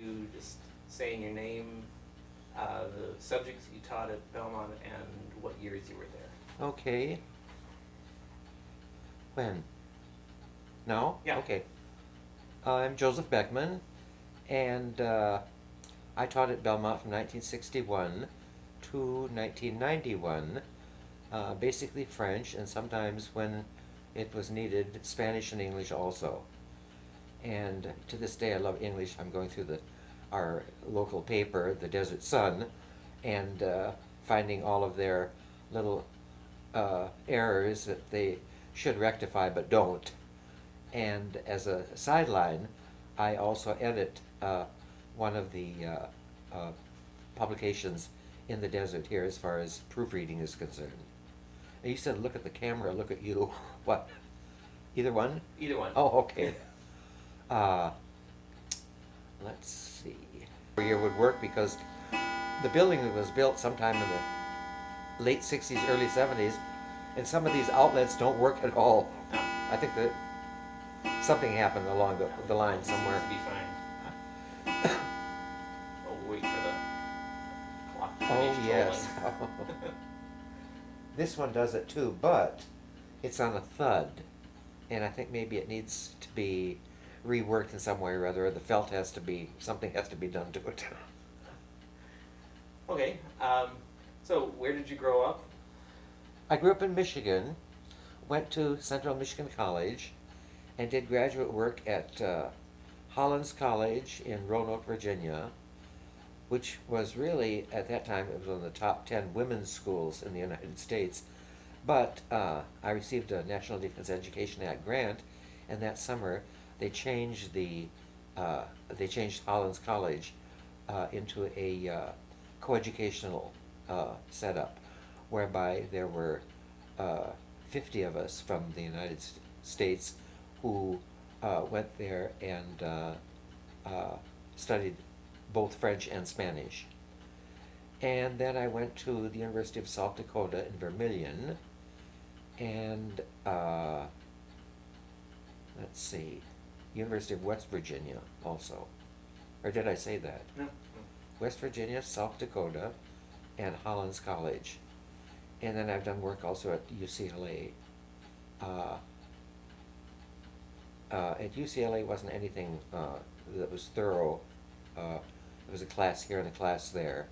You just saying your name, the subjects you taught at Belmont, and what years you were there. Okay. When? Now? Yeah. Okay. I'm Joseph Beckman, and I taught at Belmont from 1961 to 1991, basically French, and sometimes when it was needed, Spanish and English also. And to this day, I love English. I'm going through our local paper, the Desert Sun, and finding all of their little errors that they should rectify but don't. And as a sideline, I also edit one of the publications in the desert here as far as proofreading is concerned. And you said look at the camera, look at you. What? Either one? Either one. Oh, okay. Uh, let's see. Year would work because the building was built sometime in the late 60s, early 70s, and some of these outlets don't work at all. No. I think that something happened along the line somewhere. Seems to be fine. We'll wait for the clock to finish Oh, yes. trolling. This one does it too, but it's on a thud, and I think maybe it needs to be reworked in some way or other. The felt has to be, something has to be done to it. Okay. So where did you grow up? I grew up in Michigan, went to Central Michigan College, and did graduate work at Hollins College in Roanoke, Virginia, which was really, at that time, it was one of the top 10 women's schools in the United States. But I received a National Defense Education Act grant, and that summer they changed Hollins College into a coeducational setup, whereby there were 50 of us from the United States who went there and studied both French and Spanish. And then I went to the University of South Dakota in Vermillion, and let's see, University of West Virginia also. Or did I say that? No. West Virginia, South Dakota, and Hollins College. And then I've done work also at UCLA. At UCLA wasn't anything that was thorough. It was a class here and a class there.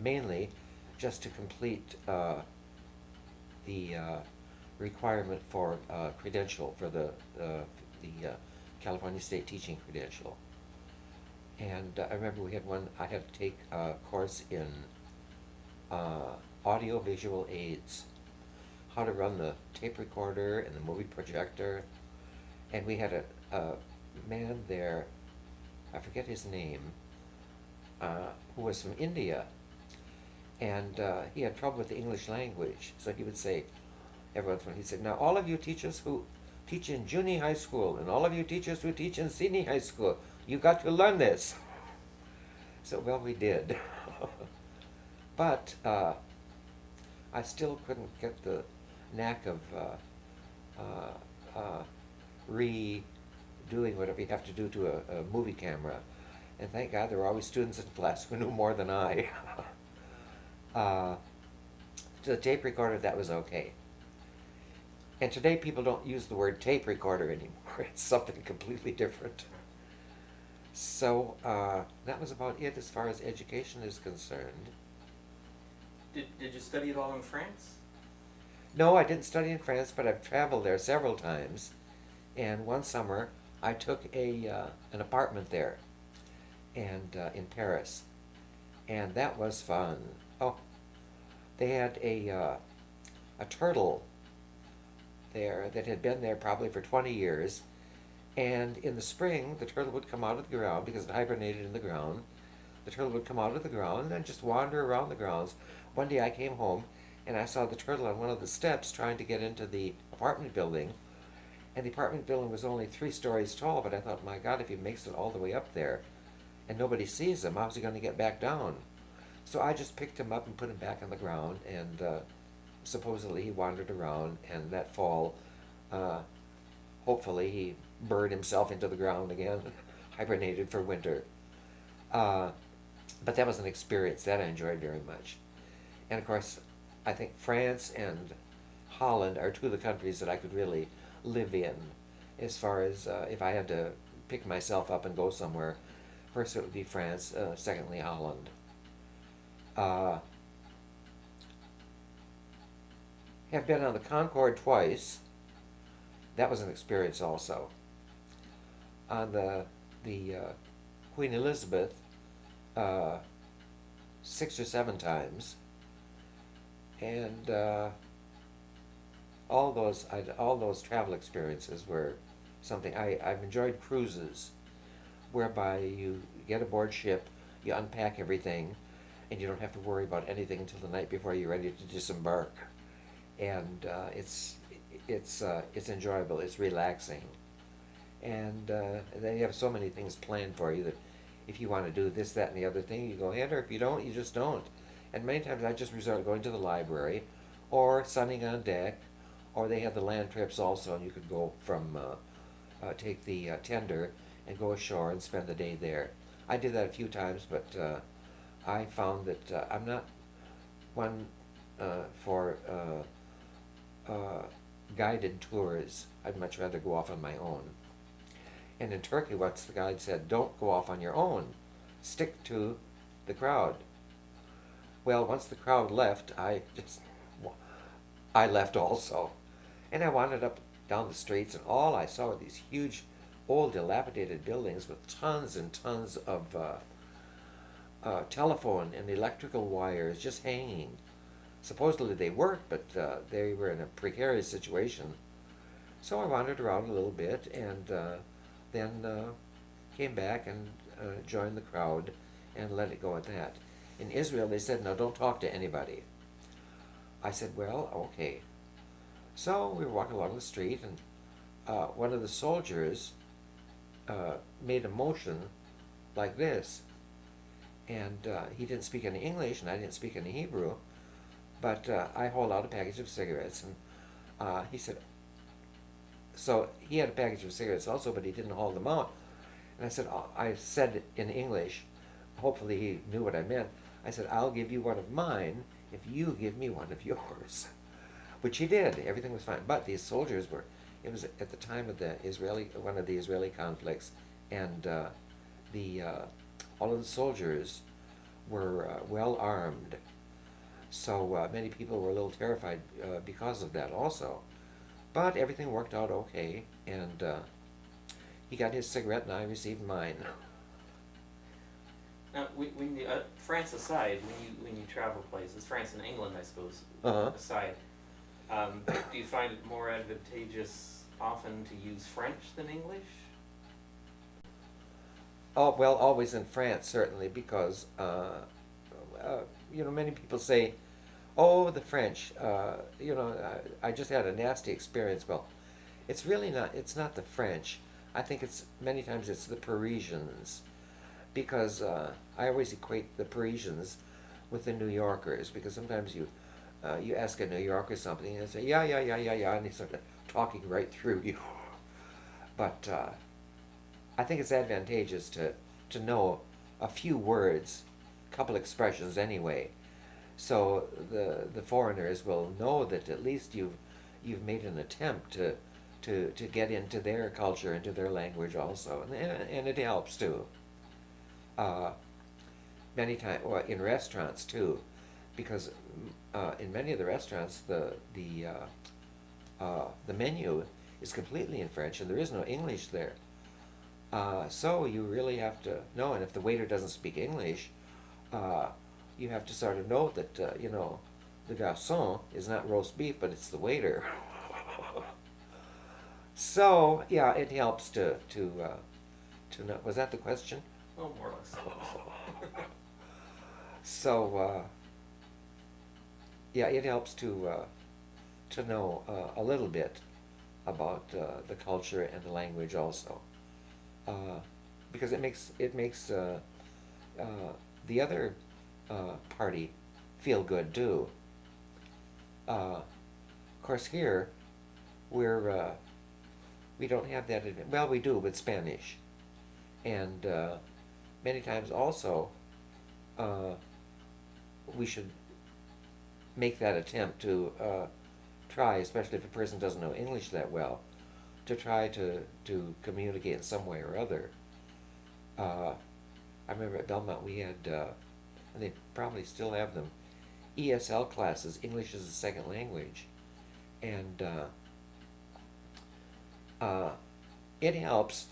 Mainly just to complete the requirement for credential for the California State Teaching Credential. And I remember I had to take a course in audio-visual aids, how to run the tape recorder and the movie projector. And we had a man there, I forget his name, who was from India. And he had trouble with the English language. So he would say, he'd say, now all of you teachers who teach in junior high school and all of you teachers who teach in senior high school, you got to learn this. So, well, we did. But I still couldn't get the knack of redoing whatever you have to do to a movie camera. And thank God there were always students in class who knew more than I. To the tape recorder, that was okay. And today people don't use the word tape recorder anymore. It's something completely different. So that was about it as far as education is concerned. Did you study at all in France? No, I didn't study in France, but I've traveled there several times. And one summer, I took an apartment there, and in Paris, and that was fun. Oh, they had a turtle there that had been there probably for 20 years, and in the spring, the turtle would come out of the ground because it hibernated in the ground. The turtle would come out of the ground and just wander around the grounds. One day I came home and I saw the turtle on one of the steps trying to get into the apartment building. And the apartment building was only 3 stories tall, but I thought, my God, if he makes it all the way up there and nobody sees him, how's he going to get back down? So I just picked him up and put him back on the ground, and supposedly he wandered around, and that fall, hopefully he burrowed himself into the ground again, hibernated for winter. Uh, but that was an experience that I enjoyed very much. And of course, I think France and Holland are two of the countries that I could really live in, as far as if I had to pick myself up and go somewhere. First, it would be France. Secondly, Holland. Uh, have been on the Concorde twice. That was an experience also. On the Queen Elizabeth, 6 or 7 times, and all those travel experiences were something. I've enjoyed cruises, whereby you get aboard ship, you unpack everything, and you don't have to worry about anything until the night before you're ready to disembark, and it's enjoyable. It's relaxing, and they have so many things planned for you that if you want to do this, that, and the other thing, you go ahead, or if you don't, you just don't. And many times I just resort to going to the library, or sunning on deck, or they have the land trips also, and you could go from take the tender and go ashore and spend the day there. I did that a few times, but I found that I'm not one for guided tours. I'd much rather go off on my own. And in Turkey, once the guide said, "Don't go off on your own. Stick to the crowd." Well, once the crowd left, I left also. And I wandered up down the streets, and all I saw were these huge, old, dilapidated buildings with tons and tons of telephone and electrical wires just hanging. Supposedly they worked, but they were in a precarious situation. So I wandered around a little bit, and then came back and joined the crowd and let it go at that. In Israel, they said, "No, don't talk to anybody." I said, "Well, okay." So we were walking along the street, and one of the soldiers made a motion like this. And he didn't speak any English, and I didn't speak any Hebrew, but I hold out a package of cigarettes, and he said, so he had a package of cigarettes also, but he didn't hold them out. And I said in English, hopefully he knew what I meant. I said, "I'll give you one of mine if you give me one of yours," which he did. Everything was fine. But these soldiers it was at the time of one of the Israeli conflicts, and all of the soldiers were well armed. So many people were a little terrified because of that also. But everything worked out okay, and he got his cigarette and I received mine. Now, when you, France aside, when you travel places, France and England, I suppose, aside, do you find it more advantageous often to use French than English? Oh, well, always in France, certainly, because, many people say, "Oh, the French, I just had a nasty experience." Well, it's really not, it's not the French. I think many times it's the Parisians, because I always equate the Parisians with the New Yorkers, because sometimes you ask a New Yorker something, and they say, "Yeah, yeah, yeah, yeah, yeah," and they start talking right through you. But I think it's advantageous to know a few words, a couple expressions anyway, so the foreigners will know that at least you've made an attempt to get into their culture, into their language also, and it helps too. Many times, well, in restaurants too, because in many of the restaurants the menu is completely in French, and there is no English there. So you really have to know, and if the waiter doesn't speak English, you have to sort of know that the garçon is not roast beef, but it's the waiter. So yeah, it helps to know. Was that the question? Oh, more or less. So yeah, it helps to know a little bit about the culture and the language also, because it makes the other party feel good too. Of course, here we don't have that. Well, we do with Spanish. And many times also, uh, we should make that attempt to try, especially if a person doesn't know English that well, to try to communicate in some way or other. I remember at Belmont we had, and they probably still have them, ESL classes, English as a second language. And it helps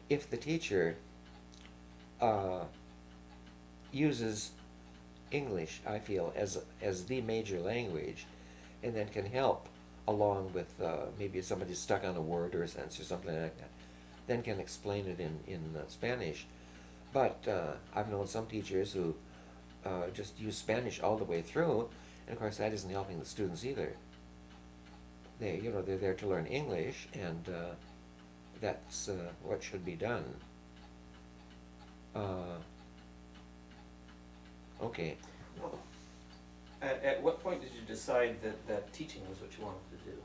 if the teacher uses English, I feel, as the major language, and then can help along with maybe if somebody's stuck on a word or a sentence or something like that, then can explain it in Spanish. But I've known some teachers who just use Spanish all the way through, and of course that isn't helping the students either. They're there to learn English, and that's what should be done. Okay. Well, at what point did you decide that teaching was what you wanted to do?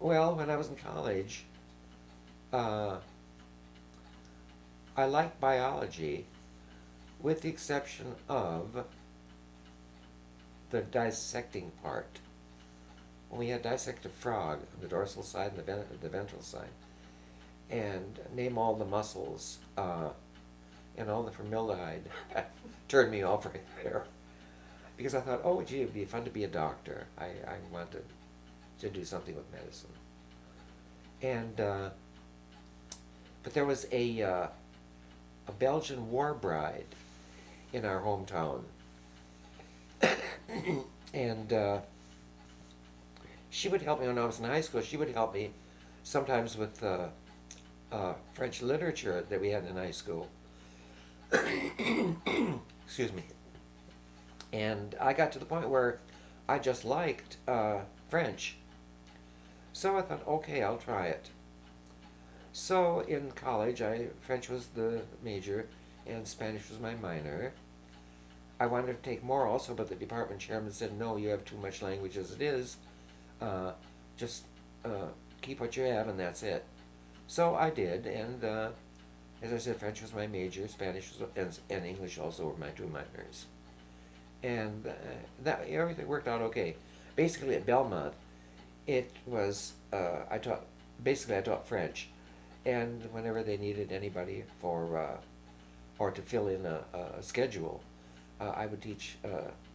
Well, when I was in college, I liked biology, with the exception of the dissecting part. When we had to dissect a frog on the dorsal side and the ventral side, and name all the muscles and all the formaldehyde, turned me off right there. Because I thought, oh, gee, it'd be fun to be a doctor. I wanted to do something with medicine. And but there was a Belgian war bride in our hometown, and she would help me when I was in high school. She would help me sometimes with French literature that we had in high school. Excuse me. And I got to the point where I just liked French. So I thought, okay, I'll try it. So in college, French was the major and Spanish was my minor. I wanted to take more also, but the department chairman said, no, you have too much language as it is. Just keep what you have and that's it. So I did, and as I said, French was my major, Spanish was, and English also were my two minors. And that everything worked out okay. Basically at Belmont, it was I taught French, and whenever they needed anybody for or to fill in a schedule, I would teach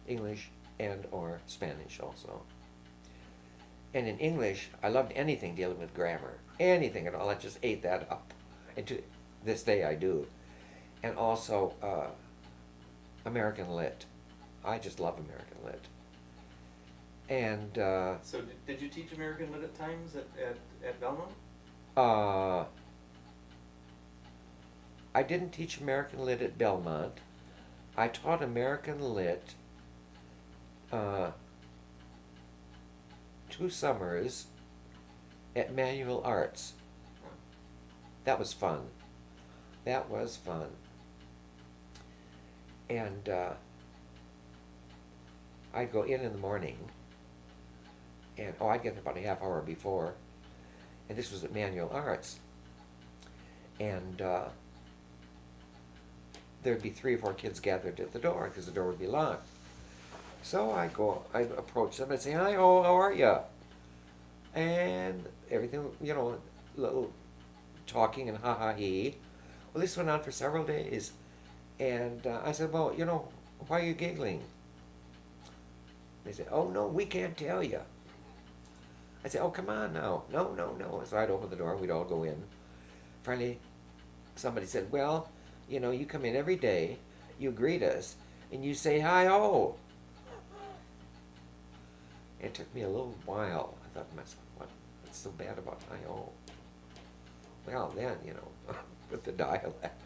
English and or Spanish also. And in English, I loved anything dealing with grammar, anything at all. I just ate that up, and to this day I do. And also American Lit. I just love American Lit. And So did you teach American Lit at times at Belmont? I didn't teach American Lit at Belmont. I taught American Lit 2 summers at Manual Arts. That was fun. That was fun. And I'd go in the morning, and I'd get about a half hour before, and this was at Manual Arts, and there'd be 3 or 4 kids gathered at the door because the door would be locked. So I'd approach them and say, hi, oh, how are you? And everything, little talking and ha-ha-he. Well, this went on for several days. And I said, well, why are you giggling? They said, oh, no, we can't tell you. I said, oh, come on now. No, no, no. So I'd open the door, we'd all go in. Finally, somebody said, well, you come in every day, you greet us, and you say, hi-ho. It took me a little while. I thought to myself, what's so bad about hi-ho? Well, then, with the dialect,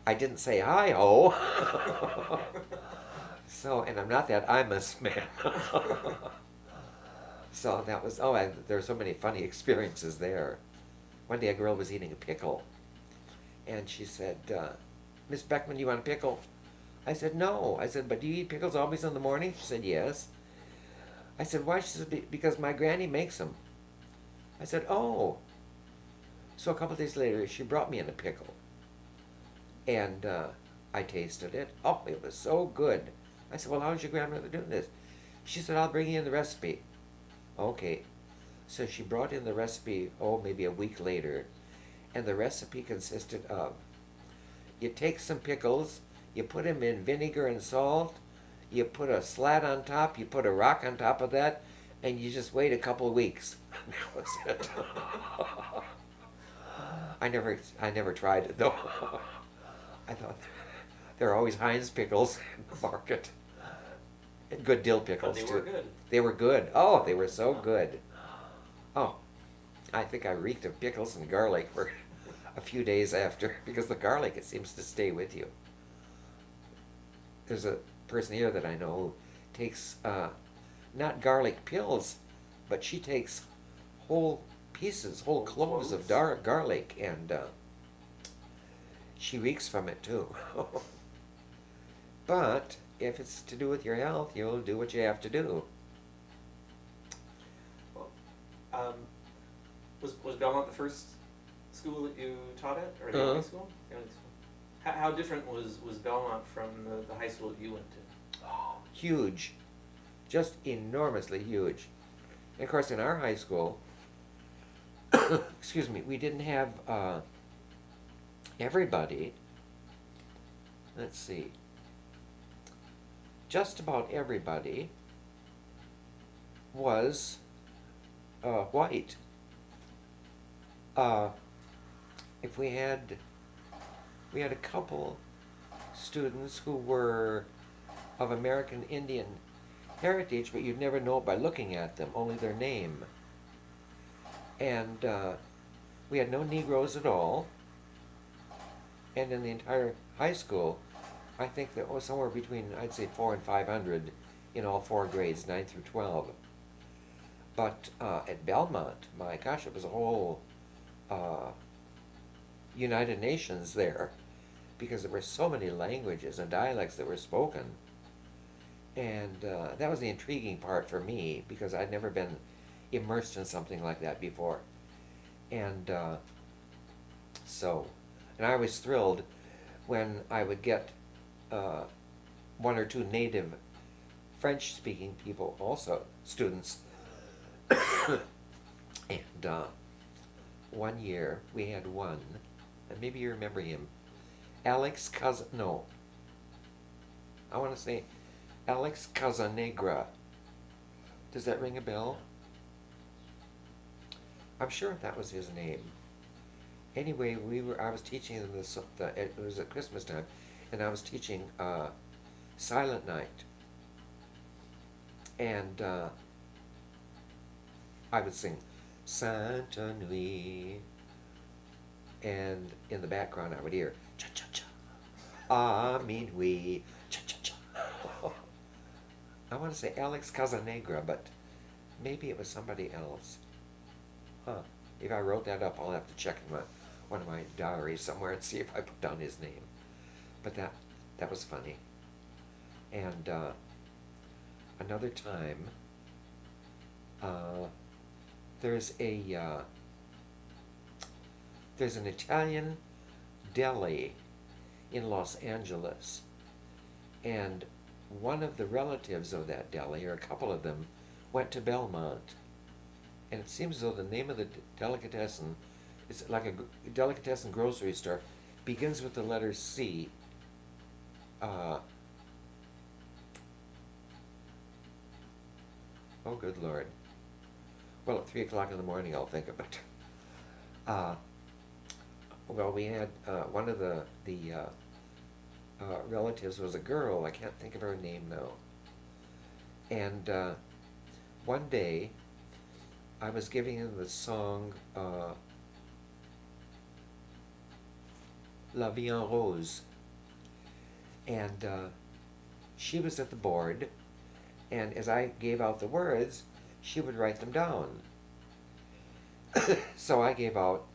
I didn't say hi-ho. So, and I'm not that Imus man. So that was, there were so many funny experiences there. One day a girl was eating a pickle, and she said, Miss Beckman, you want a pickle? I said, no. I said, but do you eat pickles always in the morning? She said, yes. I said, why? She said, because my granny makes them. I said, oh. So a couple of days later, she brought me in a pickle, and I tasted it. Oh, it was so good. I said, well, how's your grandmother doing this? She said, I'll bring you in the recipe. Okay. So she brought in the recipe, maybe a week later, and the recipe consisted of, you take some pickles, you put them in vinegar and salt, you put a slat on top, you put a rock on top of that, and you just wait a couple of weeks. That was it. I never tried it though. I thought there are always Heinz pickles in the market. And good dill pickles But too. they were good. They were good. Oh, they were so good. Oh, I think I reeked of pickles and garlic for a few days after, because the garlic, it seems to stay with you. There's a person here that I know who takes not garlic pills, but she takes whole cloves of garlic, and she reeks from it too. But if it's to do with your health, you'll do what you have to do. Well, was Belmont the first school that you taught at, or the only school? The only school. How different was Belmont from the high school that you went to? Oh, huge, just enormously huge. And of course, in our high school, excuse me, we didn't have everybody. Let's see. Just about everybody was white. If we had a couple students who were of American Indian heritage, but you'd never know it by looking at them, only their name. And we had no Negroes at all. And in the entire high school, I think there was somewhere between, I'd say, 400 and 500 in all 4 grades, 9 through 12. But at Belmont, my gosh, it was a whole United Nations there, because there were so many languages and dialects that were spoken. And that was the intriguing part for me, because I'd never been immersed in something like that before. And and I was thrilled when I would get 1 or 2 native French-speaking people, also students. And one year we had one, and maybe you remember him, Alex Casanegra. Does that ring a bell? I'm sure that was his name. Anyway, I was teaching them it was at Christmas time, and I was teaching Silent Night. And I would sing Sainte Nuit, and in the background I would hear cha cha cha, ah minuit, cha cha cha. I want to say Alex Casanegra, but maybe it was somebody else. If I wrote that up, I'll have to check in one of my diaries somewhere and see if I put down his name. But that was funny. And another time, there's an Italian deli in Los Angeles, and one of the relatives of that deli, or a couple of them, went to Belmont. And it seems as though the name of the delicatessen, it's like a delicatessen grocery store, begins with the letter C. Oh, good Lord. Well, at 3 o'clock in the morning, I'll think of it. Well, we had one of the relatives was a girl. I can't think of her name now. And one day, I was giving him the song La Vie en Rose. And she was at the board, and as I gave out the words, she would write them down. So I gave out,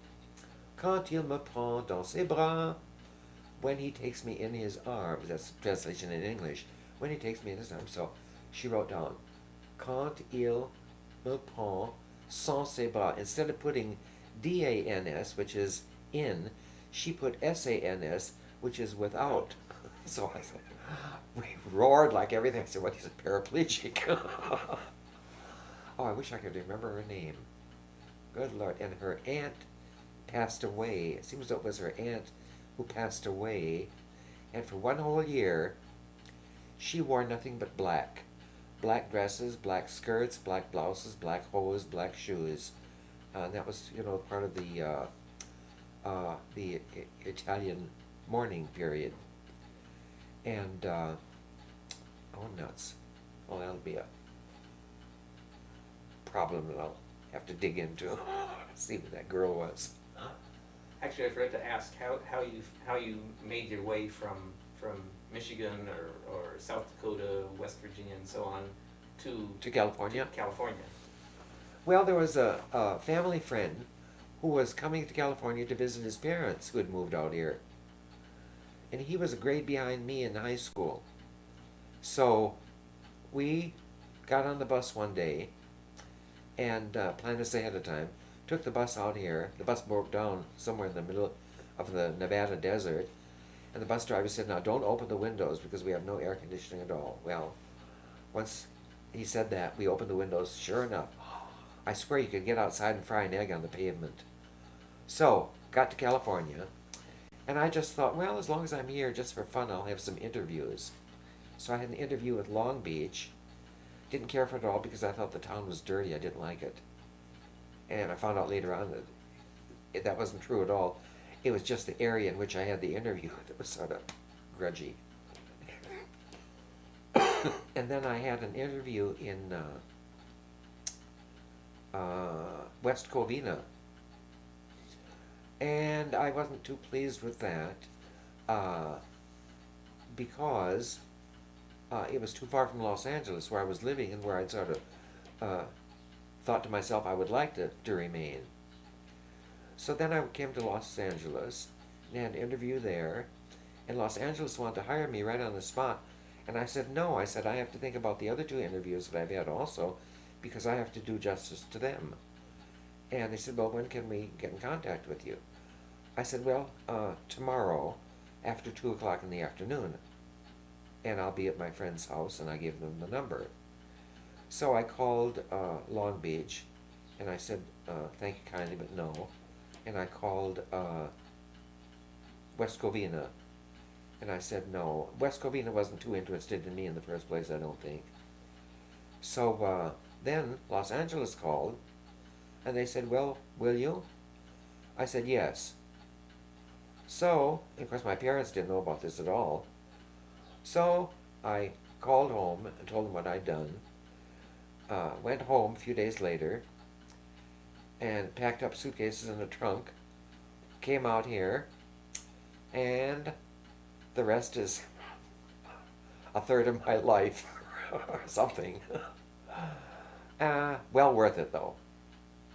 Quand il me prend dans ses bras, when he takes me in his arms. That's the translation in English. When he takes me in his arms. So she wrote down, Quand il me prend sans ses bras. Instead of putting D-A-N-S, which is in. She put S-A-N-S, which is without. So I said, we roared like everything. I said, what, he's a paraplegic. Oh, I wish I could remember her name. Good Lord. And her aunt passed away. It seems it was her aunt who passed away. And for one whole year, she wore nothing but black. Black dresses, black skirts, black blouses, black hose, black shoes. And that was, part of the Italian mourning period. And, oh, nuts. Well, that'll be a problem that I'll have to dig into. See who that girl was. Actually, I forgot to ask how you made your way from Michigan or South Dakota, West Virginia, and so on to California. California. Well, there was a family friend who was coming to California to visit his parents who had moved out here. And he was a grade behind me in high school. So we got on the bus one day and planned this ahead of time. Took the bus out here. The bus broke down somewhere in the middle of the Nevada desert. And the bus driver said, now don't open the windows because we have no air conditioning at all. Well, once he said that, we opened the windows. Sure enough, I swear you could get outside and fry an egg on the pavement. So, got to California. And I just thought, well, as long as I'm here, just for fun, I'll have some interviews. So I had an interview with Long Beach. Didn't care for it at all because I thought the town was dirty. I didn't like it. And I found out later on that that wasn't true at all. It was just the area in which I had the interview that was sort of grudgy. And then I had an interview in West Covina. And I wasn't too pleased with that because it was too far from Los Angeles, where I was living and where I'd sort of thought to myself I would like to remain. So then I came to Los Angeles and had an interview there, and Los Angeles wanted to hire me right on the spot. And I said no. I said I have to think about the other two interviews that I've had also because I have to do justice to them. And they said, well, when can we get in contact with you? I said, well, tomorrow after 2 o'clock in the afternoon. And I'll be at my friend's house, and I gave them the number. So I called Long Beach, and I said, thank you kindly, but no. And I called West Covina, and I said no. West Covina wasn't too interested in me in the first place, I don't think. So then Los Angeles called, and they said, well, will you? I said yes. So, of course, my parents didn't know about this at all. So I called home and told them what I'd done. Went home a few days later and packed up suitcases in a trunk. Came out here, and the rest is a third of my life or something. Well worth it, though.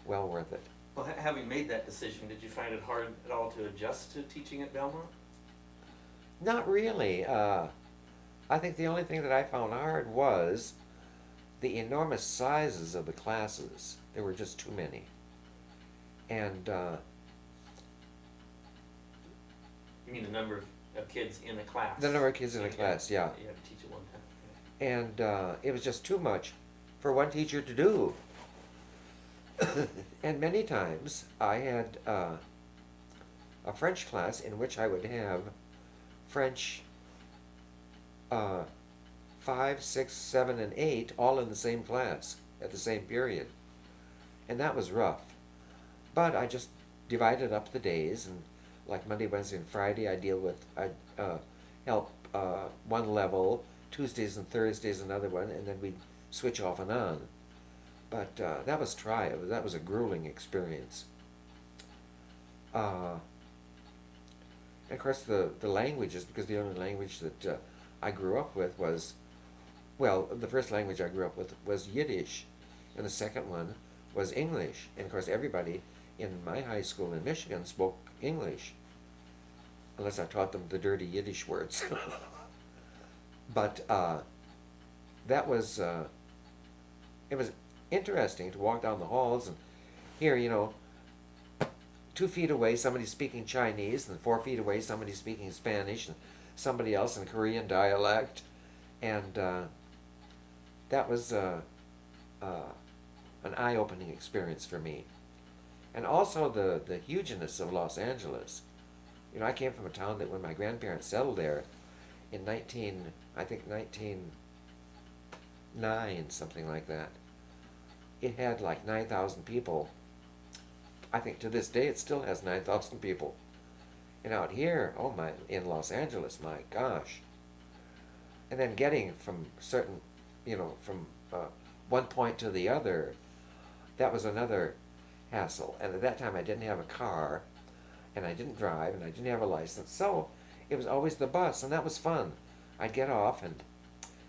Well worth it. Well, having made that decision, did you find it hard at all to adjust to teaching at Belmont? Not really. I think the only thing that I found hard was the enormous sizes of the classes. There were just too many. And you mean the number of kids in a class? The number of kids in a class, yeah. You have to teach at one time. And it was just too much for one teacher to do. And many times I had a French class in which I would have French 5, 6, 7, and 8 all in the same class at the same period. And that was rough. But I just divided up the days, and like Monday, Wednesday, and Friday I help one level, Tuesdays and Thursdays another one, and then we'd switch off and on. But that was that was a grueling experience. And of course the languages, because the only language that I grew up with was, well, the first language I grew up with was Yiddish, and the second one was English. And of course everybody in my high school in Michigan spoke English, unless I taught them the dirty Yiddish words. But that was, it was interesting to walk down the halls and hear, 2 feet away somebody speaking Chinese, and 4 feet away somebody speaking Spanish, and somebody else in Korean dialect, and that was an eye-opening experience for me. And also the hugeness of Los Angeles. You know, I came from a town that when my grandparents settled there in 1909, something like that, it had like 9,000 people. I think to this day it still has 9,000 people. And out here, oh my, in Los Angeles, my gosh. And then getting from certain, you know, from one point to the other, that was another hassle. And at that time I didn't have a car, and I didn't drive, and I didn't have a license, so it was always the bus, and that was fun. I'd get off, and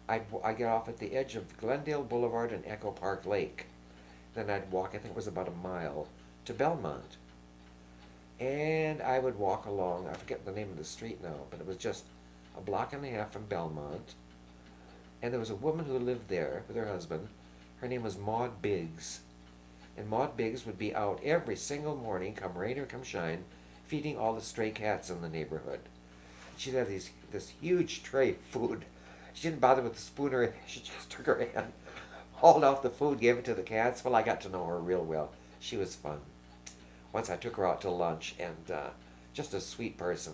I'd get off at the edge of Glendale Boulevard and Echo Park Lake. Then I'd walk, I think it was about a mile, to Belmont. And I would walk along, I forget the name of the street now, but it was just a block and a half from Belmont. And there was a woman who lived there with her husband. Her name was Maud Biggs. And Maud Biggs would be out every single morning, come rain or come shine, feeding all the stray cats in the neighborhood. She'd have this huge tray of food. She didn't bother with the spoon or anything. She just took her hand, hauled off the food, gave it to the cats. Well, I got to know her real well. She was fun. Once I took her out to lunch, and just a sweet person.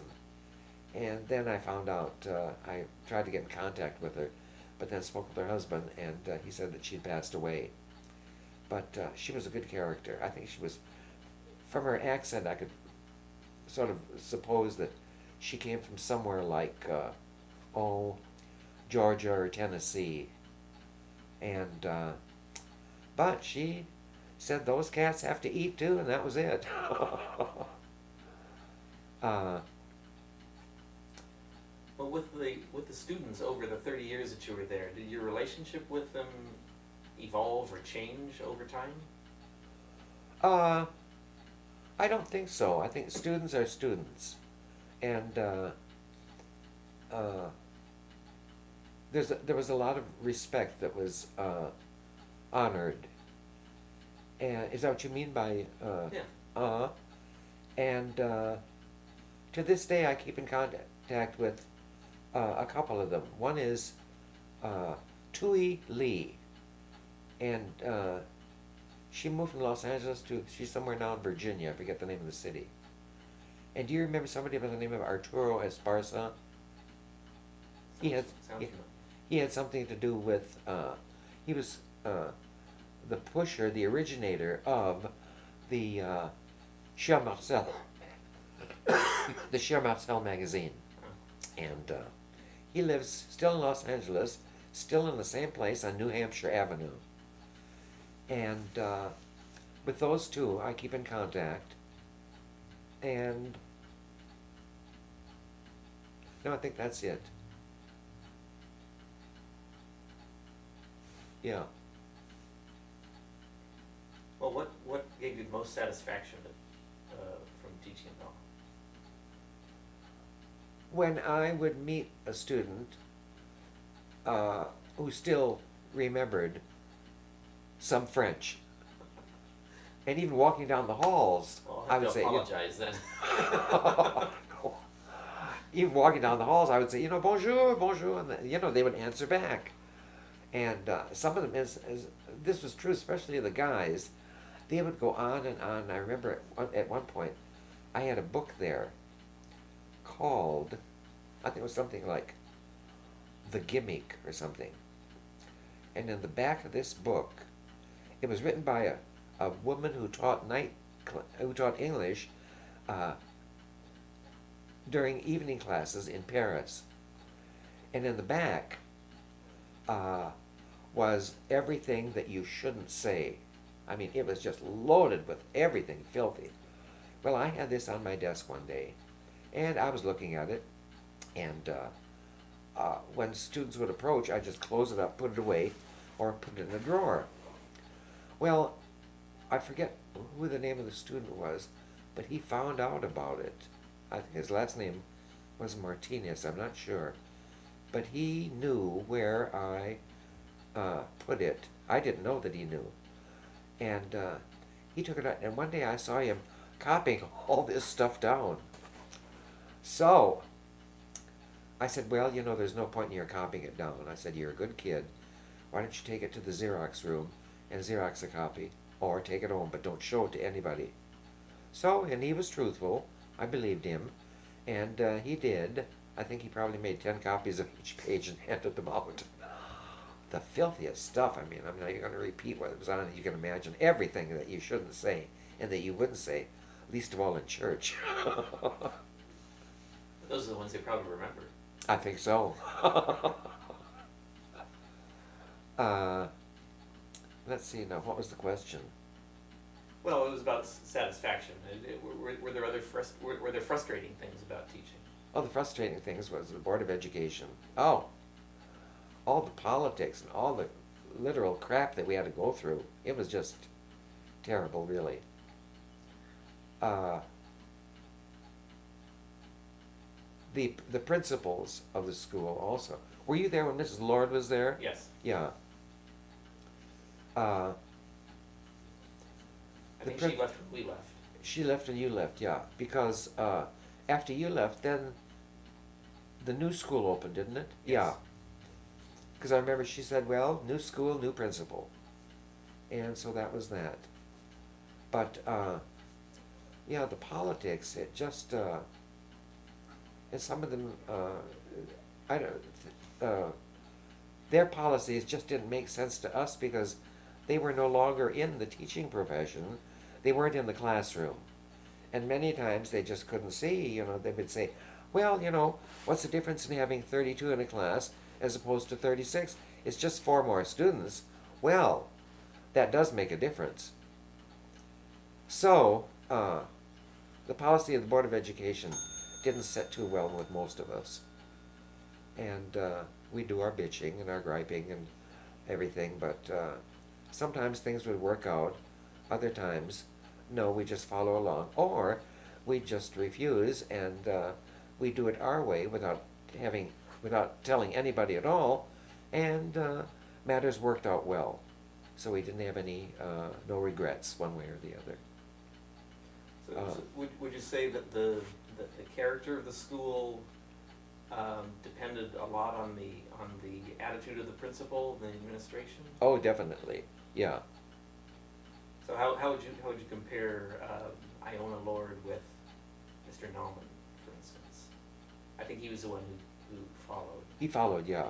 And then I found out, I tried to get in contact with her, but then spoke with her husband, and he said that she'd passed away. But she was a good character. I think she was, from her accent, I could sort of suppose that she came from somewhere like, Georgia or Tennessee. And, but she said those cats have to eat too, and that was it. Well, with the students over the 30 years that you were there, did your relationship with them evolve or change over time? I don't think so. I think students are students, and there was a lot of respect that was honored. And is that what you mean by Yeah. And to this day, I keep in contact with a couple of them. One is Tui Lee, and she moved from Los Angeles she's somewhere now in Virginia. I forget the name of the city. And do you remember somebody by the name of Arturo Esparza? He had something to do with, he was the pusher, the originator of the Cher Marcel, the Cher Marcel magazine. And he lives still in Los Angeles, still in the same place on New Hampshire Avenue. And with those two, I keep in contact. And no, I think that's it. Yeah. Well, what gave you the most satisfaction from teaching law? When I would meet a student who still remembered some French, and even walking down the halls, Well, I would say, apologize then. even walking down the halls, I would say, bonjour, bonjour, and they would answer back. And some of them, this was true, especially the guys, they would go on and on. I remember at one point, I had a book there called, I think it was something like The Gimmick or something. And in the back of this book, it was written by a woman who taught English during evening classes in Paris. And in the back was everything that you shouldn't say. I mean, it was just loaded with everything filthy. Well, I had this on my desk one day, and I was looking at it, and when students would approach, I'd just close it up, put it away, or put it in a drawer. Well, I forget who the name of the student was, but he found out about it. I think his last name was Martinez, I'm not sure. But he knew where I put it. I didn't know that he knew. And he took it out, and one day I saw him copying all this stuff down. So I said, well, there's no point in your copying it down. I said, you're a good kid. Why don't you take it to the Xerox room and Xerox a copy? Or take it home, but don't show it to anybody. So, and he was truthful. I believed him. And he did. I think he probably made 10 copies of each page and handed them out. The filthiest stuff. I'm not going to repeat what was on it. You can imagine everything that you shouldn't say and that you wouldn't say, least of all in church. Those are the ones they probably remember. I think so. Let's see now. What was the question? Well, it was about satisfaction. Were there other were there frustrating things about teaching? Oh, the frustrating things was the Board of Education. Oh, all the politics and all the literal crap that we had to go through. It was just terrible, really. The principals of the school also. Were you there when Mrs. Lord was there? Yes. Yeah. I think she left when we left. She left and you left, yeah. Because after you left, then the new school opened, didn't it? Yes. Yeah. Because I remember she said, well, new school, new principal. And so that was that. But, yeah, the politics, it just, and some of them, their policies just didn't make sense to us because they were no longer in the teaching profession. They weren't in the classroom. And many times they just couldn't see, they would say, well, what's the difference in having 32 in a class as opposed to 36? It's just 4 more students. Well, that does make a difference. So, the policy of the Board of Education didn't sit too well with most of us. And we do our bitching and our griping and everything, but sometimes things would work out. Other times, no, we just follow along. Or we just refuse and we do it our way without telling anybody at all, and matters worked out well. So we didn't have no regrets one way or the other. So would you say that the character of the school depended a lot on the attitude of the principal and the administration? Oh, definitely, yeah. So how would you compare Iona Lord with Mr. Nauman, for instance? I think he was the one who followed. He followed, yeah.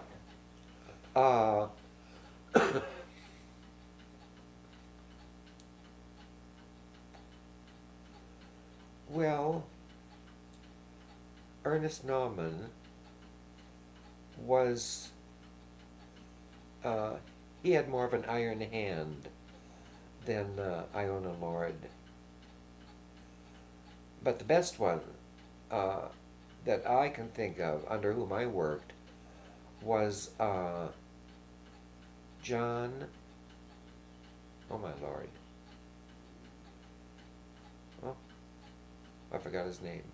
Well, Ernest Nauman was, he had more of an iron hand than Iona Lord. But the best one that I can think of, under whom I worked, was John, oh my Lord, oh, I forgot his name.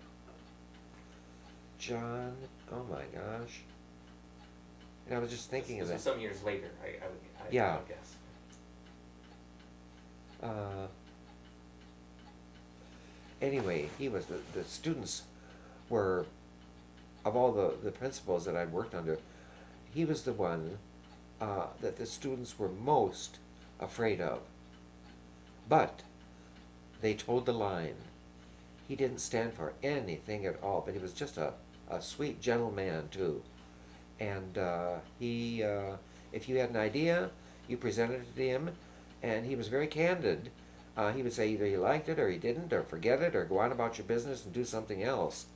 John, oh my gosh. And I was just thinking of that. This was some years later, I Yeah. would guess. Anyway, he was, the students were, of all the principals that I'd worked under, he was the one that the students were most afraid of. But they toed the line. He didn't stand for anything at all, but he was just a sweet, gentle man, too. And he, if you had an idea, you presented it to him, and he was very candid. He would say either he liked it or he didn't, or forget it, or go on about your business and do something else.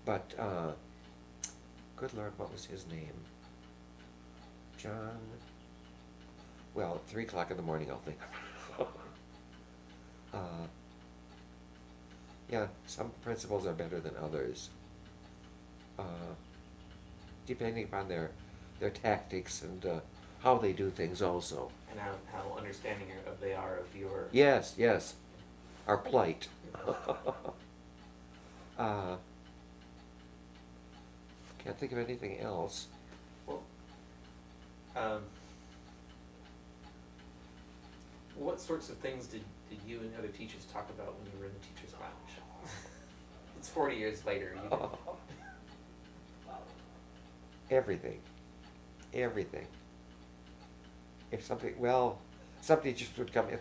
But, good Lord, what was his name? John, well, at 3 o'clock in the morning I'll think of it. Yeah, some principals are better than others, depending upon their tactics and how they do things also. And how understanding they are of your... Yes, our plight. Can't think of anything else. Well, what sorts of things did you and the other teachers talk about when you were in the teacher's lounge? It's 40 years later. You didn't. Everything. Everything. If something, well, some teachers would come in,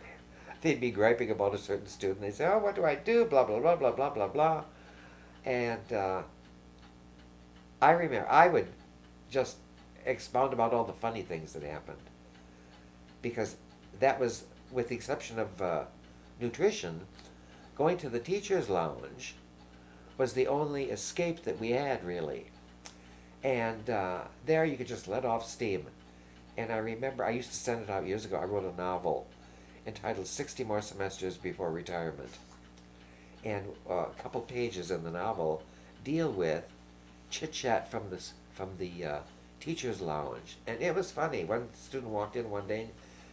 they'd be griping about a certain student. They'd say, oh, what do I do? Blah, blah, blah, blah, blah, blah, blah. And I remember, I would just expound about all the funny things that happened. Because that was, with the exception of nutrition, going to the teacher's lounge was the only escape that we had, really. And there you could just let off steam. And I remember, I used to send it out years ago. I wrote a novel entitled 60 More Semesters Before Retirement. And a couple pages in the novel deal with chit-chat from the teacher's lounge. And it was funny. One student walked in one day,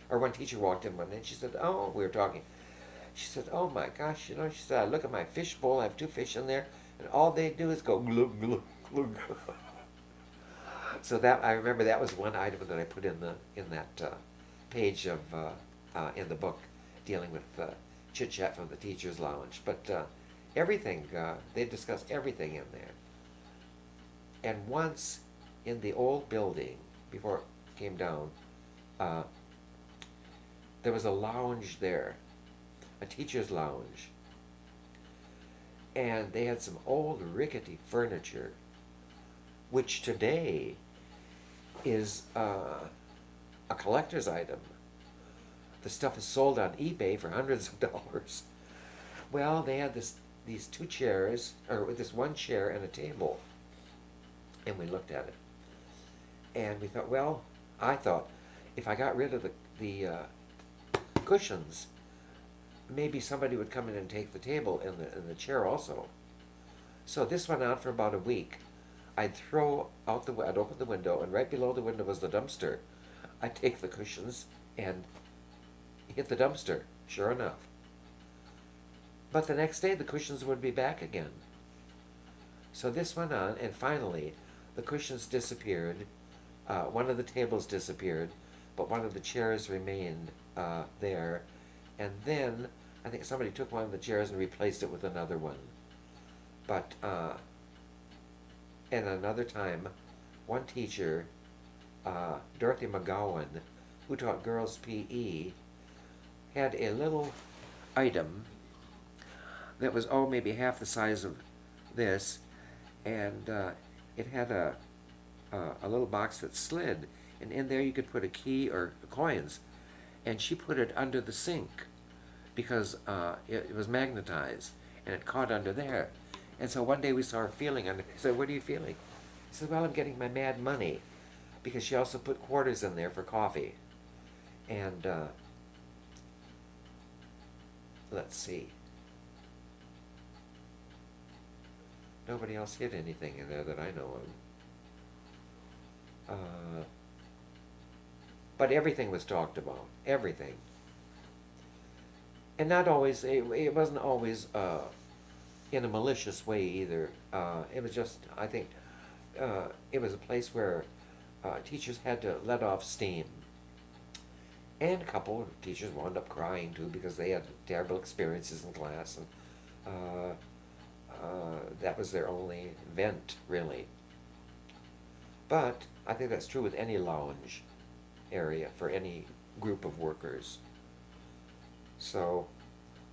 or one teacher walked in one day, and she said, oh, we were talking. She said, oh my gosh, you know, she said, I look at my fish bowl, I have 2 fish in there, and all they do is go glug, glug, glug. So that, I remember that was one item that I put in that page of in the book dealing with chit chat from the teacher's lounge. But everything, they discussed everything in there. And once in the old building, before it came down, there was a lounge there, a teacher's lounge. And they had some old rickety furniture, which today is a collector's item. The stuff is sold on eBay for hundreds of dollars. Well, they had these 2 chairs, or this 1 chair and a table. And we looked at it. And we thought, well, I thought, if I got rid of the cushions, maybe somebody would come in and take the table and the chair also. So this went on for about a week. I'd open the window, and right below the window was the dumpster. I'd take the cushions and hit the dumpster, sure enough. But the next day the cushions would be back again. So this went on, and finally the cushions disappeared. One of the tables disappeared, but one of the chairs remained there. And then I think somebody took one of the chairs and replaced it with another one. But and another time, one teacher, Dorothy McGowan, who taught girls PE, had a little item that was, maybe half the size of this, and it had a little box that slid, and in there you could put a key or coins, and she put it under the sink because it was magnetized, and it caught under there. And so one day we saw her feeling under. I said, what are you feeling? She said, well, I'm getting my mad money, because she also put quarters in there for coffee. And let's see. Nobody else hid anything in there that I know of. But everything was talked about. Everything. And not always, it wasn't always in a malicious way either. It was just, I think, it was a place where teachers had to let off steam. And a couple of teachers wound up crying too, because they had terrible experiences in class, and that was their only vent, really. But I think that's true with any lounge area for any group of workers. So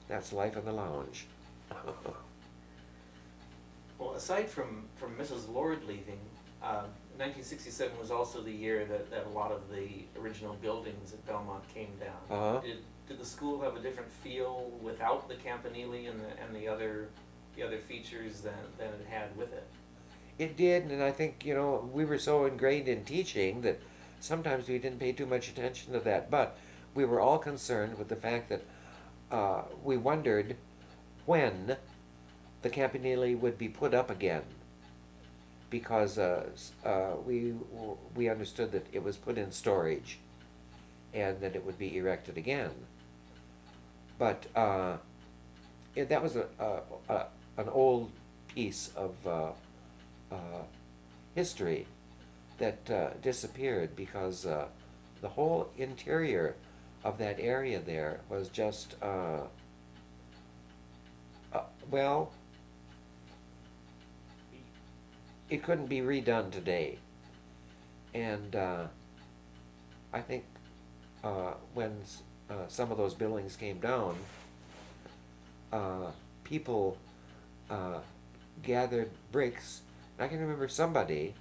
that's life in the lounge. Well, aside from Mrs. Lord leaving, 1967 was also the year that a lot of the original buildings at Belmont came down. Uh-huh. Did the school have a different feel without the campanile and the other features than it had with it? It did, and I think, we were so ingrained in teaching that sometimes we didn't pay too much attention to that. But we were all concerned with the fact that we wondered when the campanile would be put up again, because we understood that it was put in storage and that it would be erected again. But that was an old piece of history that disappeared, because the whole interior of that area there was just, well, it couldn't be redone today. And I think when some of those buildings came down, people gathered bricks. I can remember somebody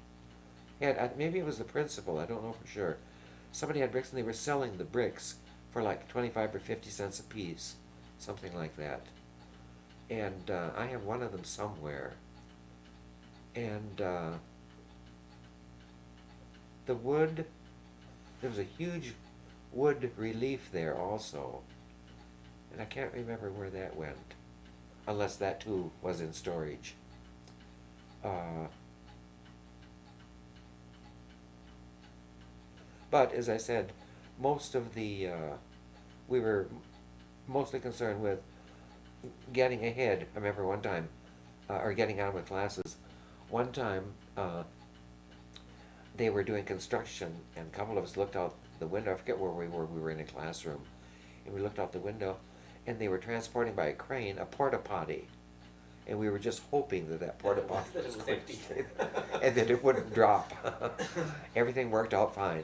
had, maybe it was the principal, I don't know for sure. Somebody had bricks and they were selling the bricks for like 25 or 50 cents a piece, something like that. And I have one of them somewhere. And the wood, there was a huge wood relief there also. And I can't remember where that went, unless that too was in storage. But as I said, most of the, we were mostly concerned with getting ahead. I remember one time, or getting on with classes. One time, they were doing construction, and a couple of us looked out the window. I forget where we were. We were in a classroom, and we looked out the window, and they were transporting by a crane a porta potty, and we were just hoping that that porta potty was empty, and that it wouldn't drop. Everything worked out fine.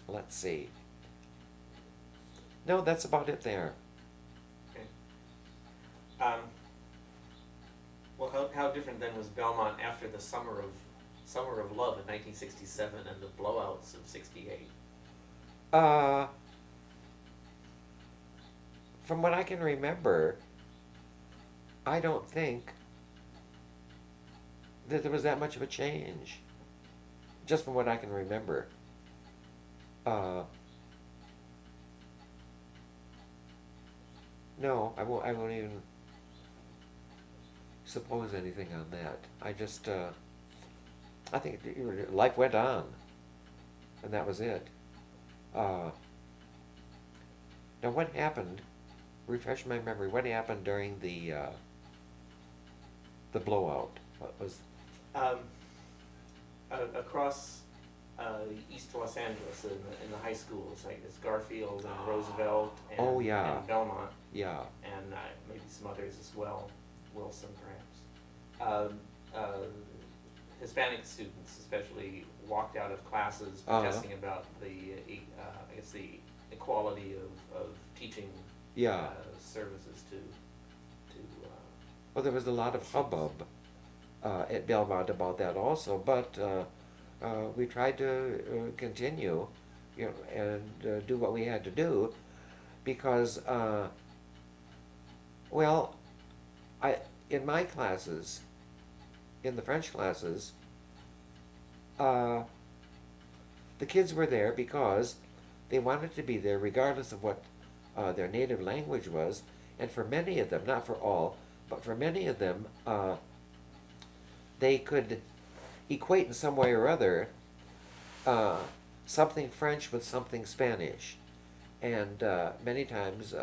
Let's see. No, that's about it there. Okay. Well, how different then was Belmont after the Summer of Love in 1967 and the blowouts of '68? From what I can remember, I don't think that there was that much of a change. Just from what I can remember. No, I won't even suppose anything on that. I just, I think life went on, and that was it. Now, what happened? Refresh my memory. What happened during the blowout? What was? Across East Los Angeles in the high schools, like it's Garfield and Roosevelt and, oh, yeah. and Belmont. Yeah. And maybe some others as well, Wilson perhaps. Hispanic students especially walked out of classes protesting about the, I guess the equality of teaching services to well, there was a lot of hubbub at Belmont about that also, but we tried to continue, and do what we had to do, because, well, in my classes, in the French classes, the kids were there because they wanted to be there regardless of what their native language was, and for many of them, not for all, but for many of them, they could equate in some way or other something French with something Spanish. And many times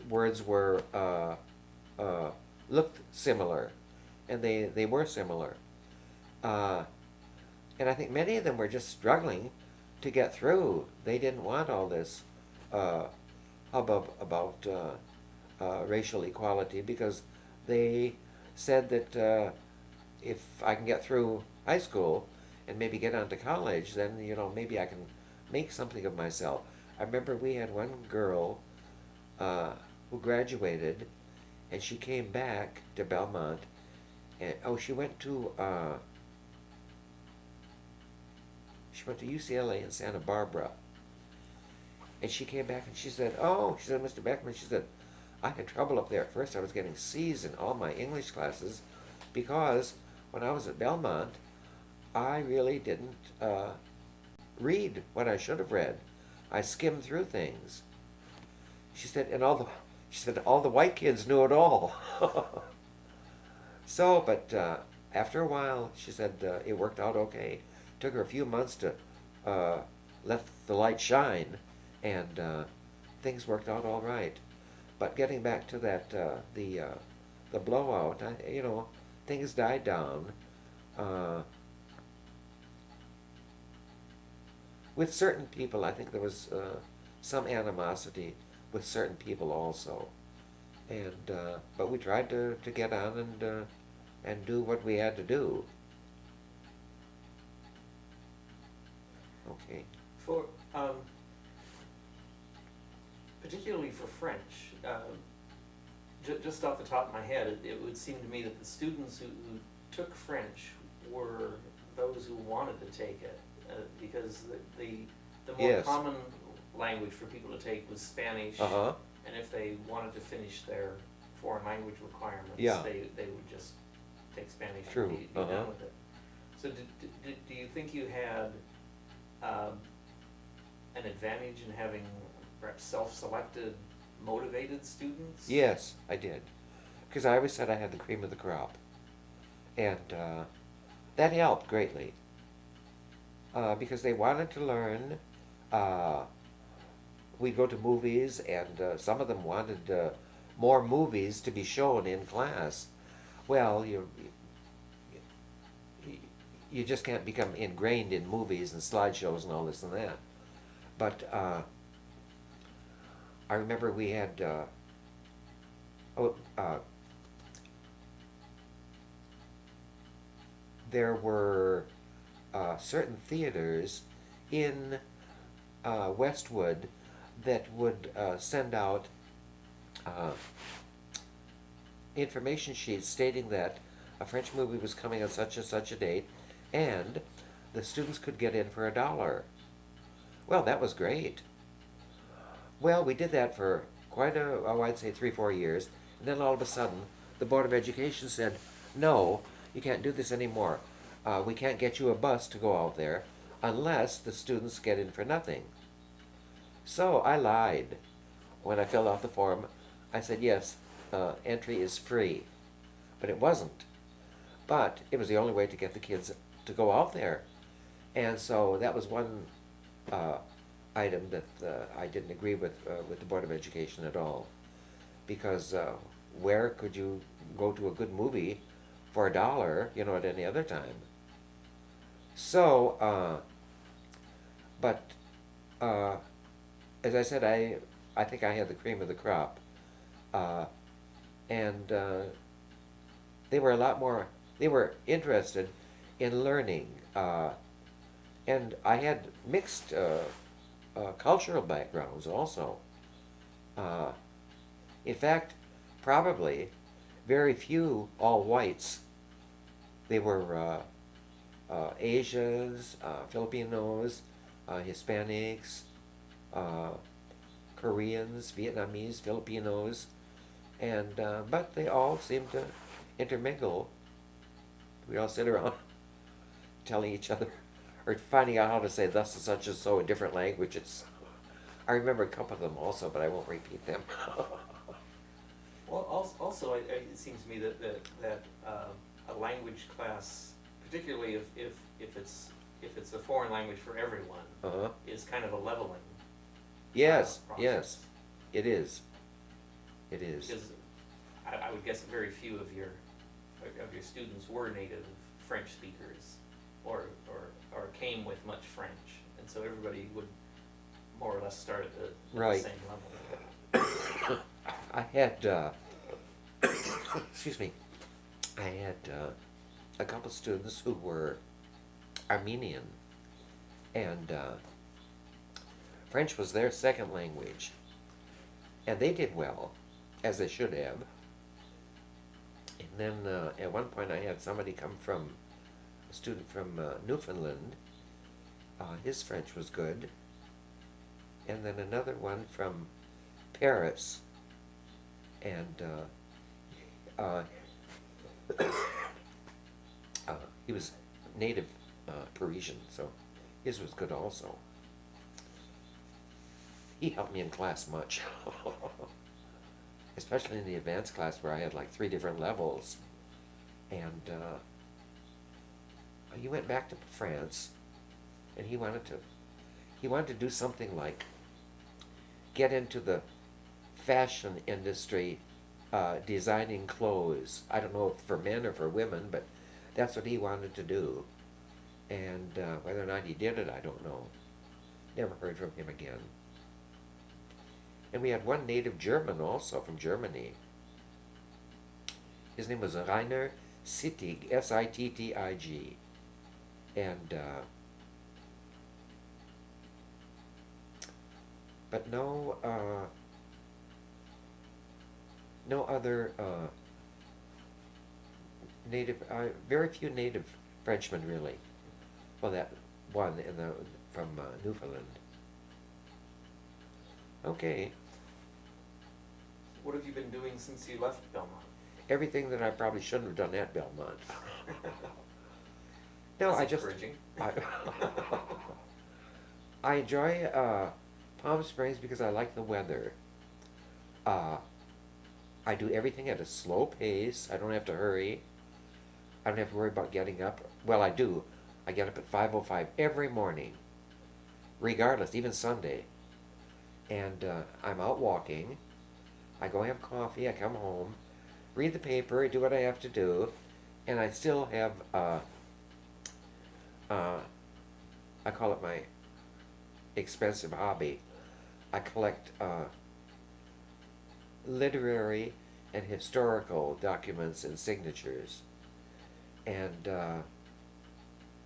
words were looked similar, and they were similar. And I think many of them were just struggling to get through. They didn't want all this hubbub about racial equality, because they said that if I can get through high school and maybe get on to college, then maybe I can make something of myself. I remember we had one girl who graduated, and she came back to Belmont, and she went to UCLA in Santa Barbara, and she came back and she said, Mr. Beckman, she said, I had trouble up there. At first I was getting C's in all my English classes, because when I was at Belmont, I really didn't read what I should have read. I skimmed through things. She said, and all the white kids knew it all. So, but after a while, she said it worked out okay. It took her a few months to let the light shine, and things worked out all right. But getting back to that, the blowout, things died down. with certain people, I think there was some animosity with certain people also, and but we tried to get on and do what we had to do. Okay. For particularly for French, just off the top of my head, it would seem to me that the students who took French were those who wanted to take it, because the more Yes. common language for people to take was Spanish, Uh-huh. and if they wanted to finish their foreign language requirements, Yeah. they would just take Spanish True. and be Uh-huh. done with it. So do you think you had an advantage in having perhaps self-selected, motivated students? Yes, I did. Because I always said I had the cream of the crop. And that helped greatly. Because they wanted to learn. We'd go to movies, and some of them wanted more movies to be shown in class. Well, you just can't become ingrained in movies and slideshows and all this and that. But I remember we had there were certain theaters in Westwood that would send out information sheets stating that a French movie was coming on such and such a date, and the students could get in for $1. Well, that was great. Well, we did that for quite I'd say 3-4 years, and then all of a sudden, the Board of Education said, no, you can't do this anymore. We can't get you a bus to go out there unless the students get in for nothing. So I lied. When I filled out the form, I said, yes, entry is free. But it wasn't. But it was the only way to get the kids to go out there. And so that was one item that I didn't agree with the Board of Education at all. Because where could you go to a good movie for $1, at any other time? So, but as I said, I think I had the cream of the crop. And they were they were interested in learning. And I had mixed cultural backgrounds also. In fact, probably very few all whites. They were Asians, Filipinos, Hispanics, Koreans, Vietnamese, Filipinos, and but they all seemed to intermingle. We all sit around telling each other or finding out how to say thus and such and so in different languages. I remember a couple of them also, but I won't repeat them. Well, also, it seems to me that a language class, particularly if it's a foreign language for everyone, is kind of a leveling. Yes, process. yes, it is. It is. Because I would guess very few of your students were native French speakers, or came with much French, and so everybody would more or less start at the same level. I had, excuse me, I had a couple students who were Armenian, and French was their second language, and they did well, as they should have. And then at one point I had a student from Newfoundland. His French was good. And then another one from Paris, and he was native Parisian, so his was good also. He helped me in class much, especially in the advanced class where I had like 3 different levels. And he went back to France, and he wanted to do something like get into the fashion industry, designing clothes. I don't know if for men or for women, but that's what he wanted to do. And whether or not he did it, I don't know. Never heard from him again. And we had one native German also from Germany. His name was Rainer Sittig, Sittig. And, but no other native, very few native Frenchmen really. Well, that one from Newfoundland. Okay. What have you been doing since you left Belmont? Everything that I probably shouldn't have done at Belmont. No, That's I just. encouraging. I enjoy Palm Springs because I like the weather. I do everything at a slow pace. I don't have to hurry. I don't have to worry about getting up. Well, I do. I get up at 5:05 every morning, regardless, even Sunday. And I'm out walking. I go have coffee. I come home, read the paper, do what I have to do, and I still have. I call it my expensive hobby. I collect literary and historical documents and signatures. And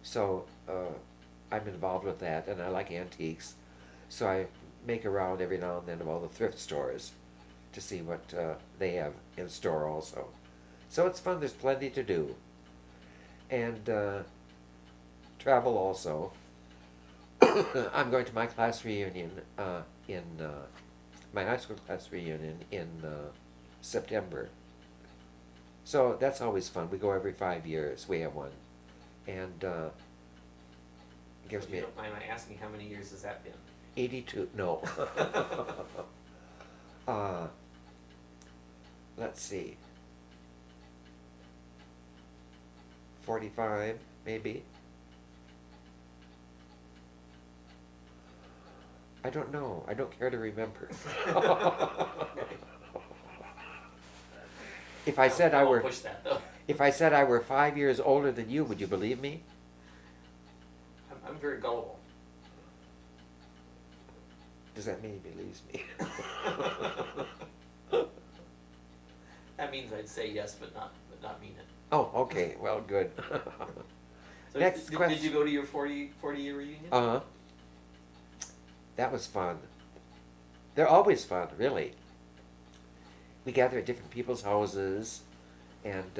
so I'm involved with that, and I like antiques. So I make a round every now and then of all the thrift stores to see what they have in store also. So it's fun, there's plenty to do. And travel also. I'm going to my class reunion in my high school class reunion in September. So that's always fun. We go every 5 years. We have one, and it gives If me you don't mind my asking, how many years has that been? 82. No. Let's see. 45, maybe. I don't know. I don't care to remember. If I said I were, push that though. if I said I were 5 years older than you, would you believe me? I'm very gullible. Does that mean he believes me? That means I'd say yes, but not mean it. Oh, okay. Well, good. So Next question. Did you go to your 40-year reunion? Uh-huh. That was fun. They're always fun, really. We gather at different people's houses, and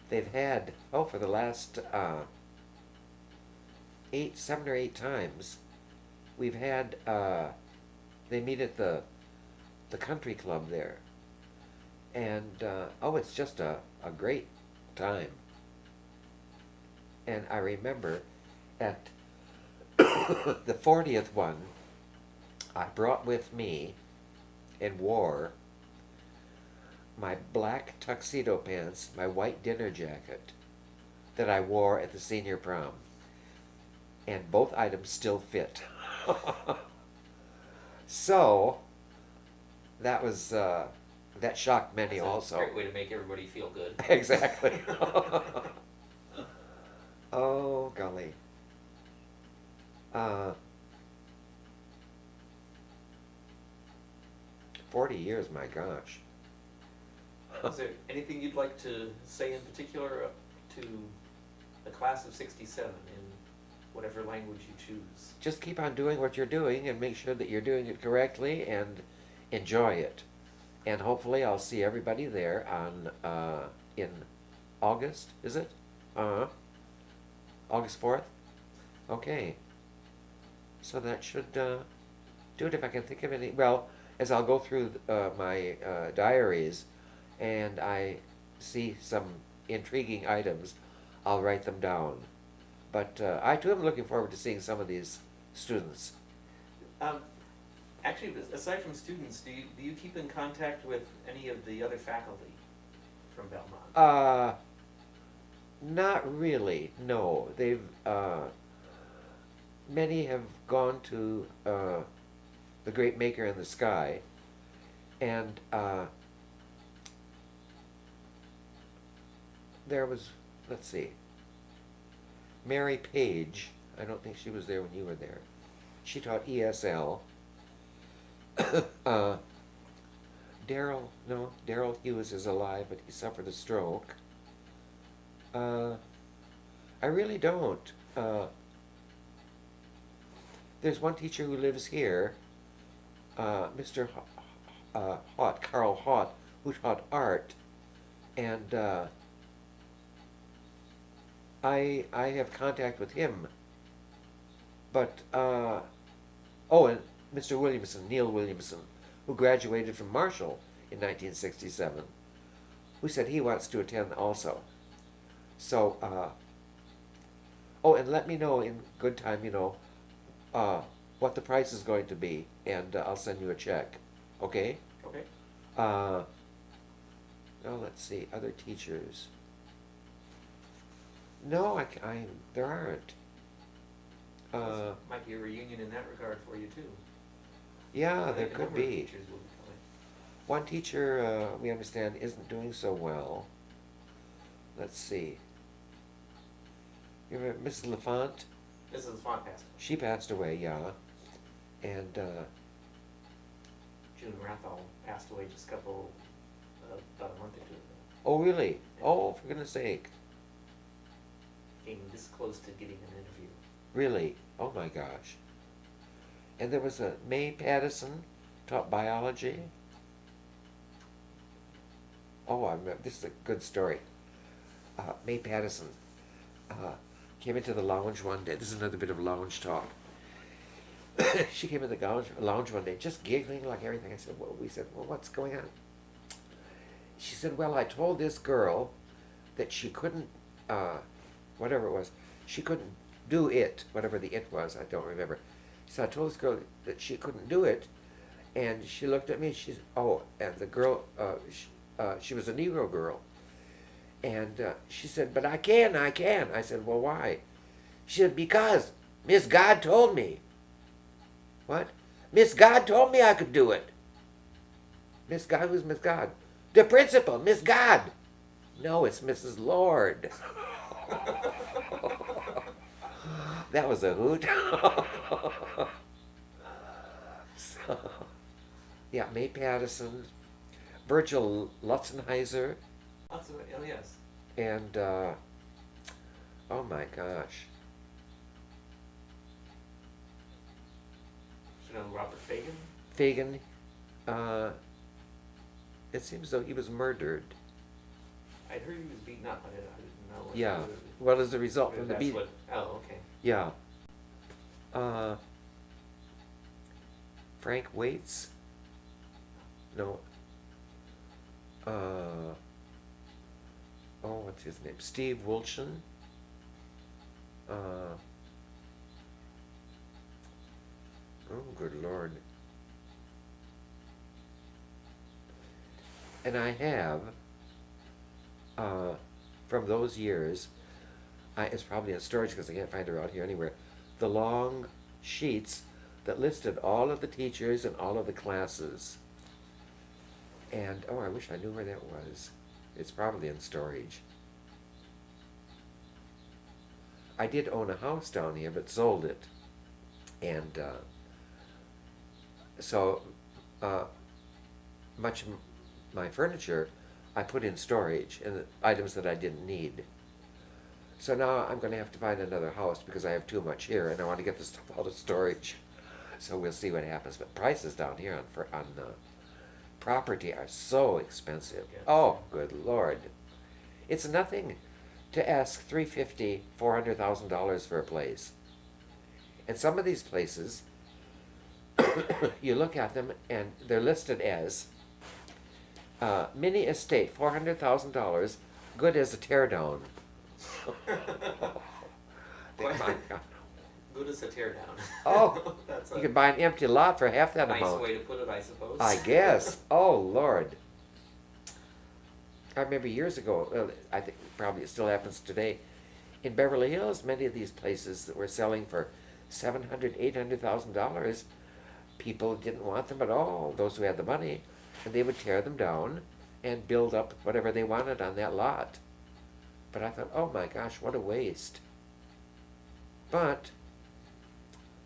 they've had, for the last 7 or 8 times, we've had, they meet at the country club there. And, it's just a great time. And I remember at the 40th one, I brought with me and wore my black tuxedo pants, my white dinner jacket that I wore at the senior prom. And both items still fit. So, that was, that shocked many That's also. a great way to make everybody feel good. Exactly. Oh, golly. 40 years, my gosh. Is there anything you'd like to say in particular to the class of '67 in whatever language you choose? Just keep on doing what you're doing and make sure that you're doing it correctly and enjoy it. And hopefully I'll see everybody there on in August, is it? August 4th? Okay. So that should do it if I can think of any. Well, as I'll go through my diaries and I see some intriguing items, I'll write them down. But I too am looking forward to seeing some of these students. Actually, aside from students, do you keep in contact with any of the other faculty from Belmont? Not really, no. They've, many have gone to the Great Maker in the Sky, and there was, let's see, Mary Page. I don't think she was there when you were there. She taught ESL. Daryl Hughes is alive, but he suffered a stroke. I really don't. There's one teacher who lives here, Mr. Hott, Carl Hott, who taught art, and I have contact with him. But and Mr. Williamson, Neil Williamson, who graduated from Marshall in 1967, who said he wants to attend also. So, and let me know in good time, what the price is going to be, and I'll send you a check. Okay? Okay. Now let's see, other teachers. No, there aren't. Might be a reunion in that regard for you too. Yeah, I there think a could number of be. teachers will be coming. One teacher, we understand, isn't doing so well. Let's see. You remember Mrs. LaFont? Mrs. Font passed away. She passed away, yeah. And, June Rathall passed away just about a month or two ago. oh really? Oh, for goodness sake. Came this close to getting an interview. Really? Oh my gosh. And there was a May Pattison, taught biology. Oh, I remember, this is a good story. May Pattison came into the lounge one day. This is another bit of lounge talk. She came in the lounge one day, just giggling like everything. I said, we said, well, what's going on? She said, well, I told this girl that she couldn't, whatever it was, she couldn't do it, whatever the it was, I don't remember. So I told this girl that she couldn't do it, and she looked at me, and the girl, she was a Negro girl, and she said, but I can. I said, well, why? She said, because Miss God told me. What? Miss God told me I could do it. Miss God? Who's Miss God? The principal, Miss God. No, it's Mrs. Lord. That was a hoot. So, yeah, May Pattison, Virgil Lutzenheiser, Oh, yes. and oh my gosh, You know Robert Fagan? Fagan. It seems though he was murdered. I'd heard he was beaten up. I didn't know. Yeah. Well, as a result Whether from the that's beat. what. Oh, okay. Yeah. Frank Waits. No. What's his name? Steve Wilson. Oh, good Lord. And I have, from those years, it's probably in storage because I can't find it around here anywhere, the long sheets that listed all of the teachers and all of the classes. And, I wish I knew where that was. It's probably in storage. I did own a house down here, but sold it. And so much of my furniture I put in storage, and the items that I didn't need. So now I'm going to have to find another house because I have too much here, and I want to get the stuff out of storage. So we'll see what happens. But prices down here on property are so expensive. Yes. Oh, good Lord! It's nothing to ask $350,000, $400,000 for a place. And some of these places, you look at them and they're listed as mini estate, $400,000, good as a teardown. Good as a teardown. Oh, That's you a can buy an empty lot for half that nice amount. way to put it, I suppose. I guess. Oh, Lord. I remember years ago, I think probably it still happens today, in Beverly Hills, many of these places that were selling for $700,000, $800,000, people didn't want them at all, those who had the money, and they would tear them down and build up whatever they wanted on that lot. But I thought, oh my gosh, what a waste. But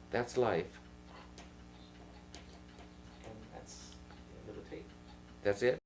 that's life. That's it?